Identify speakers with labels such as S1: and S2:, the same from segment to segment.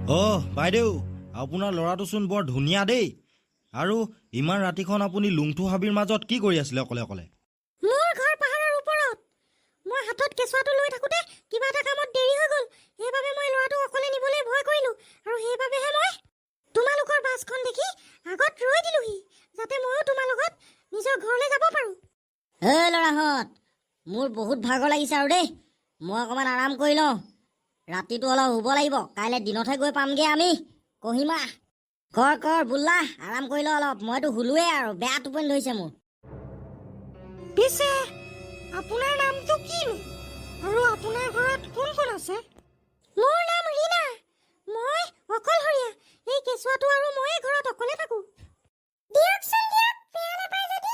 S1: বাইদেউ আপোনাৰ ল'ৰাটোচোন বৰ ধুনীয়া দেই। আৰু ইমান ৰাতিখন আপুনি লুংথু হাবিৰ মাজত কি কৰি আছিলে অকলে অকলে?
S2: মোৰ ঘৰ পাহাৰৰ ওপৰত। মই হাতত কেঁচুৱাটো লৈ থাকোঁতে কিবা এটা কামত দেৰি হৈ গ'ল। সেইবাবে মই ল'ৰাটোক অকলে নিবলৈ ভয় কৰিলোঁ। আৰু সেইবাবেহে মই তোমালোকৰ বাছখন দেখি আগত ৰৈ দিলোহি, যাতে ময়ো তোমাৰ লগত নিজৰ ঘৰলৈ যাব পাৰোঁ। ল'ৰাহঁত, মোৰ বহুত ভাগৰ লাগিছে আৰু দেই। মই অকণমান আৰাম কৰি লওঁ। ৰাতিটো অলপ শুব লাগিব, কাইলৈ দিনতহে গৈ পামগৈ আমি। কহিমা কৰ বোলা, আৰাম কৰি ল অলপ। মইতো শুলোৱেই আৰু বেয়া টোপনি ধৰিছে মোৰ। পিছে আপোনাৰ নামটো কিনো? আৰু আপোনাৰ ঘৰত কোন কোন আছে? মোৰ নাম ৰীনা। মই অকলশৰীয়া। এই কেঁচুৱাটো আৰু ময়ে ঘৰত অকলে থাকোঁ। দিয়কচোন দিয়ক, বেয়া নাপায় যদি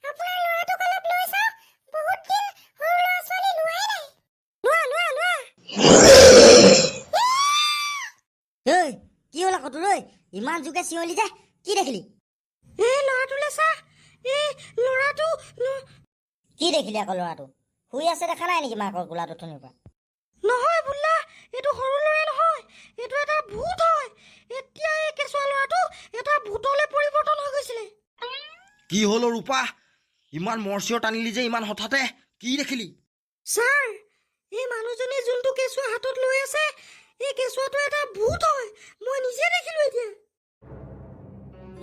S2: আপোনাৰ ল'ৰাটোক অলপ লৈ চাওঁ। বহুত দিন সৰু ল'ৰা ছোৱালী লোৱাই নাই। লোৱা। ঐ, কি হ'ল আকৌ তোৰ? ইমান জোকে চিঞৰিলি যে, কি দেখিলি? ল'ৰাটোলৈ চা। ল'ৰাটো কি দেখিলি আকৌ? ল'ৰাটো শুই আছে, দেখা নাই নেকি মাকৰ কোলাত উঠনিৰ পৰা? নহয় বোলা, এইটো সৰু ল'ৰা নহয়, এইটো এটা ভূত হয়। এতিয়া এই কেঁচুৱা ল'ৰাটো এটা ভূতলৈ পৰিৱৰ্তন হৈ গৈছিলে।
S1: কি হ'ল ৰূপা? ইমান মৰচিঅ টানিলি যে ইমান হঠাতে? কি দেখিলি?
S2: ছাৰ, এই মানুহজনে যোনটো কেঁচুৱা হাতত লৈ আছে, এই কেঁচুৱাটো এটা ভূত হয়। মই নিজে দেখিলো এতিয়া।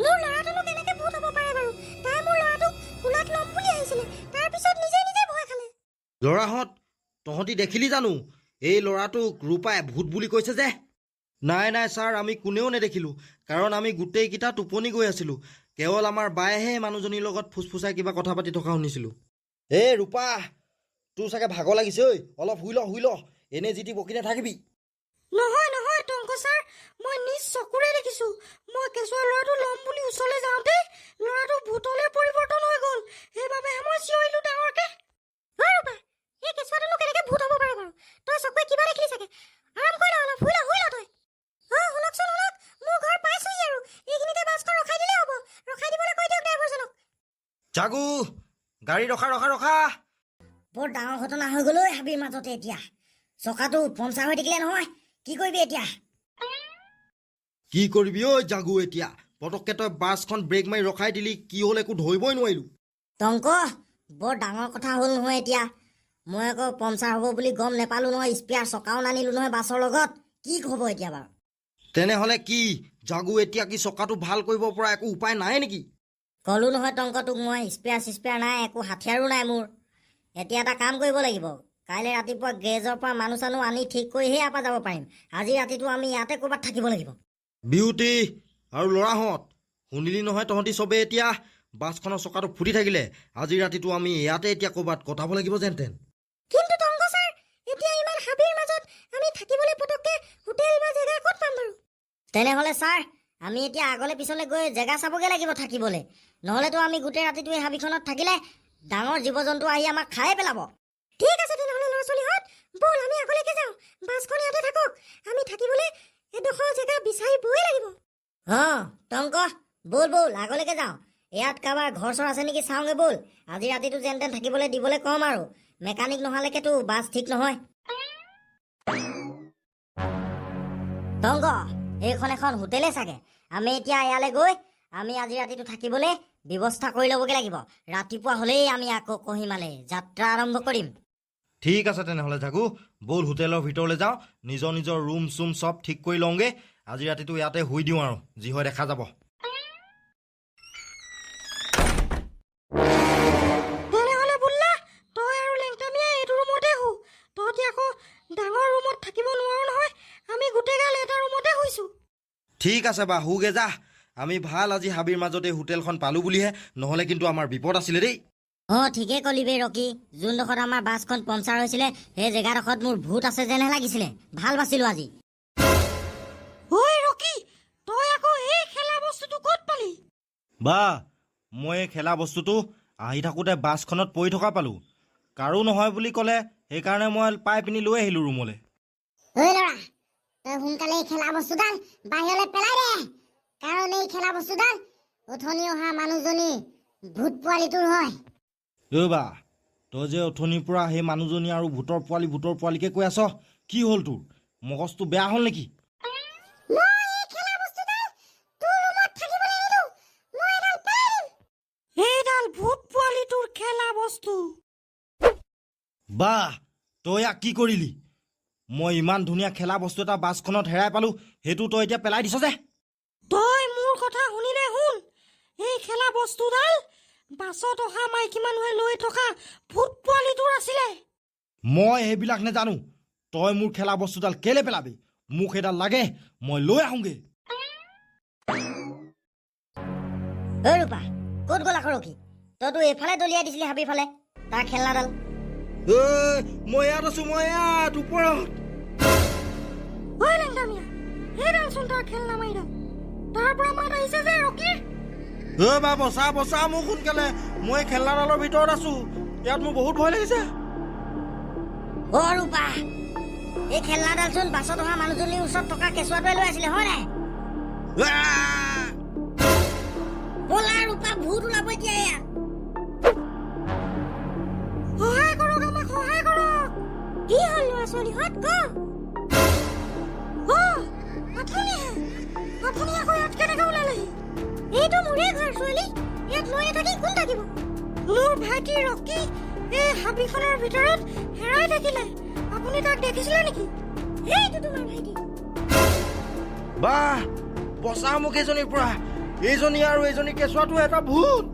S2: মোৰ ল'ৰাটোনো কেনেকে ভূত হ'ব পাৰে বাৰু? তাই মোৰ ল'ৰাটোক কোলাত ল'ম বুলি আহিছিলে, তাৰপিছত নিজে ভয় খালে।
S1: ল'ৰাহঁত, তহঁতি দেখিলি জানো এই ল'ৰাটোক ৰূপাই ভূত বুলি কৈছে যে? নাই ছাৰ, আমি কোনেও নেদেখিলোঁ। কাৰণ আমি গোটেইকেইটা টোপনি গৈ আছিলোঁ। কেৱল আমাৰ বায়েহে মানুহজনীৰ লগত ফুচফুচাই কিবা কথা পাতি থকা শুনিছিলোঁ। ৰূপা, তোৰ চাগে ভাগৰ লাগিছে ঐ, অলপ শুই ল। এনেই যি টি বকি নাথাকিবি।
S2: নহয় টংক ছাৰ, মই নিজ চকুৰে দেখিছো। মই কেঁচুৱা ল'ৰাটো ল'ম বুলি ওচৰলৈ যাওঁতে ল'ৰাটো ভূতলৈ পৰিৱৰ্তন হৈ গ'ল। সেইবাবেহে মই চিঞৰিলো ডাঙৰকে। ৰূপা, এই কেঁচুৱাটোনো কেনেকে ভূত হ'ব পাৰে বাৰু? তই চকুৰে কিবা দেখিলি চাগে। আৰাম কৰি ল, অলপ শুই ল তই। শুনকচোন, মোৰ ঘৰ পাইছোহি আৰু। এইখিনিতে বাছখন ৰখাই দিলেই হ'ব। ৰখাই দিবলৈ কৈ দিয়ক ড্ৰাইভাৰজনক।
S1: জাগু, গাড়ী ৰখা।
S2: বৰ ডাঙৰ ঘটনা হৈ গ'ল ঐ হাবিৰ মাজতে এতিয়া। চকাটো পঞ্চাৰ হৈ থাকিলে নহয়, কি কৰিবি এতিয়া?
S1: কি কৰিবি ঐ জাগু এতিয়া? পটককে তই বাছখন ব্ৰেক মাৰি ৰখাই দিলি, কি হ'ল একো ধৰিবই নোৱাৰিলো।
S2: টংক, বৰ ডাঙৰ কথা হ'ল নহয় এতিয়া। মই আকৌ পঞ্চাৰ হ'ব বুলি গম নেপালো নহয়। স্পেয়াৰ চকাও নানিলো নহয় বাছৰ লগত। কি হ'ব এতিয়া বাৰু?
S1: তেনেহ'লে কি জাগু, এতিয়া কি চকাটো ভাল কৰিব পৰা একো উপায় নাই নেকি?
S2: ক'লো নহয় টংক তোক মই, স্পেয়াৰ নাই, একো হাথিয়াৰো নাই মোৰ। এতিয়া এটা কাম কৰিব লাগিব। কাইলৈ ৰাতিপুৱা গেৰেজৰ পৰা মানুহ চানুহ আনি ঠিক কৰিহে ইয়াৰ পৰা যাব পাৰিম। আজি ৰাতিটো আমি ইয়াতে ক'ৰবাত থাকিব লাগিব।
S1: বিউটি আৰু ল'ৰাহঁত, শুনিলি নহয় তহঁতি চবেই? এতিয়া বাছখনৰ চকাটো ফুটি থাকিলে আজি ৰাতিটো আমি ইয়াতে এতিয়া ক'ৰবাত কটাব লাগিব যেনতেন।
S2: কিন্তু টংক ছাৰ, এতিয়া ইমান হাবিৰ মাজত আমি থাকিবলৈ পটককে হোটেল বা জেগা ক'ত পাম বাৰু? তেনেহ'লে ছাৰ, আমি এতিয়া আগলৈ পিছলৈ গৈ জেগা চাবগৈ লাগিব থাকিবলৈ। নহ'লেতো আমি গোটেই ৰাতিটো এই হাবিখনত থাকিলে ডাঙৰ জীৱ জন্তু আহি আমাক খাই পেলাব। ঠিক আছে তেনেহ'লে ল'ৰা ছোৱালীহঁত, ব'ল আমি আগলৈকে যাওঁ। বাছখন ইয়াতে থাকক, আমি থাকিবলৈ এডোখৰ জেগা বিচাৰিবই লাগিব। টংক, ব'ল আগলৈকে যাওঁ। ইয়াত কাৰোবাৰ ঘৰ চৰ আছে নেকি চাওঁগে ব'ল। আজি ৰাতিটো যেন তেন থাকিবলৈ দিবলৈ কম আৰু। মেকানিক নহালৈকেতো বাছ ঠিক নহয়। টংক, এইখন এখন হোটেলে চাগে। আমি এতিয়া ইয়ালৈ গৈ আমি আজি ৰাতিটো থাকিবলৈ ব্যৱস্থা কৰি ল'বগৈ লাগিব। ৰাতিপুৱা হ'লেই আমি আকৌ কহিমালৈ যাত্ৰা আৰম্ভ কৰিম।
S1: ঠিক আছে তেনেহ'লে জাগু, ব'ল হোটেলৰ ভিতৰলৈ যাওঁ। নিজৰ ৰুম চুম চব ঠিক কৰি লওঁগে। আজি ৰাতিটো ইয়াতে শুই দিওঁ আৰু যি হয় দেখা যাব।
S2: তেনেহ'লে বোলা, তই আৰু লেংটামিয়া এইটো ৰুমতে শু। তহঁতি আকৌ ডাঙৰ ৰুমত থাকিব নোৱাৰো নহয়। আমি গোটেইগাল এটা ৰুমতে শুইছো।
S1: ঠিক আছে বা, শুগে যা। আমি ভাল আজি হাবিৰ মাজতে হোটেলখন পালোঁ বুলিহে, নহ'লে কিন্তু আমাৰ বিপদ আছিলে দেই।
S2: ঠিকেই ক'লি বে ৰকি। যোনডোখৰত আমাৰ বাছখন পঞ্চাৰ হৈছিলে সেই জেগাডোখৰত মোৰ ভূত আছে যেনহে লাগিছিলে। ভাল বাছিলো আজি। ঐ ৰকি, তই আকৌ এই খেলা বস্তুটো ক'ত পালি?
S1: বা, মই এই খেলা বস্তুটো আহি থাকোঁতে বাছখনত পৰি থকা পালোঁ। কাৰো নহয় বুলি ক'লে, সেইকাৰণে মই পাই পিনি লৈ আহিলোঁ ৰুমলৈ।
S2: ঐ ল'ৰা, তই সোনকালে এই খেলা বস্তুডাল বাহিৰলৈ পেলাই দে। কাৰণ এই খেলা বস্তুডাল উঠনি অহা মানুহজনী ভূত পোৱালিটোৰ হয়।
S1: বা, তই যে অথনিৰ পৰা সেই মানুহজনী আৰু ভূতৰ পোৱালিকে কৈ আছ, কি হ'ল তোৰ? মগজটো বেয়া হ'ল নেকি? বাহ, তই ইয়াক কি কৰিলি? মই ইমান ধুনীয়া খেলা বস্তু এটা বাছখনত হেৰাই পালো, সেইটো তই এতিয়া পেলাই দিছ যে।
S2: তই মোৰ কথা শুনিলে শুন, এই খেলা বস্তুডাল বাছত অহা মাইকী মানুহে লৈ থকা ভূত পোৱালিটোৰ আছিলে।
S1: মই সেইবিলাক নেজানো। তই মোৰ খেলা বস্তুডাল কেলে পেলাবি? মোক সেইডাল লাগে, মই লৈ আহোঁগে।
S2: ঐ ৰূপা, ক'ত গ'ল আকৌ ৰখি? তইতো এইফালে দলিয়াই দিছিলি হাবিৰ ফালে তাৰ খেলনাডাল।
S1: মই ইয়াত আছো, মই ইয়াত ওপৰত।
S2: ঐ লেংটামিয়া, সেইডালচোন তাৰ খেলনা মাৰিডাল। তাৰ পৰা মাত আহিছে যে ৰকিৰ।
S1: বা বচা বচা মোক সোনকালে, মই খেলনাডালৰ ভিতৰত আছো। ইয়াত মোৰ বহুত ভয় লাগিছে।
S2: অ ৰূপা, এই খেলনাডালচোন বাছত অহা মানুহজনীৰ ওচৰত থকা কেঁচুৱাটোৱে লৈ আছিলে, হয় নাই? ব'লা ৰূপা, ভূত ওলাব এতিয়া ইয়াত। সহায় কৰক, আমাক সহায় কৰক। কি হ'ল ল'ৰা ছোৱালীহঁত, ক? আপুনি আকৌ ইয়াত কেনেকৈ ওলালেহি? এইটো মোৰে ঘৰ ছোৱালী, ইয়াত লৈ নাথাকি কোন থাকিব? মোৰ ভাইটি ৰকি এই হাবিখনৰ ভিতৰত হেৰাই থাকিলে। আপুনি তাক দেখিছিলে নেকি? এইটো তোমাৰ ভাইটি।
S1: বাহ, বচা মোক এইজনীৰ পৰা। এইজনী আৰু এইজনী কেঁচুৱাটো এটা ভূত।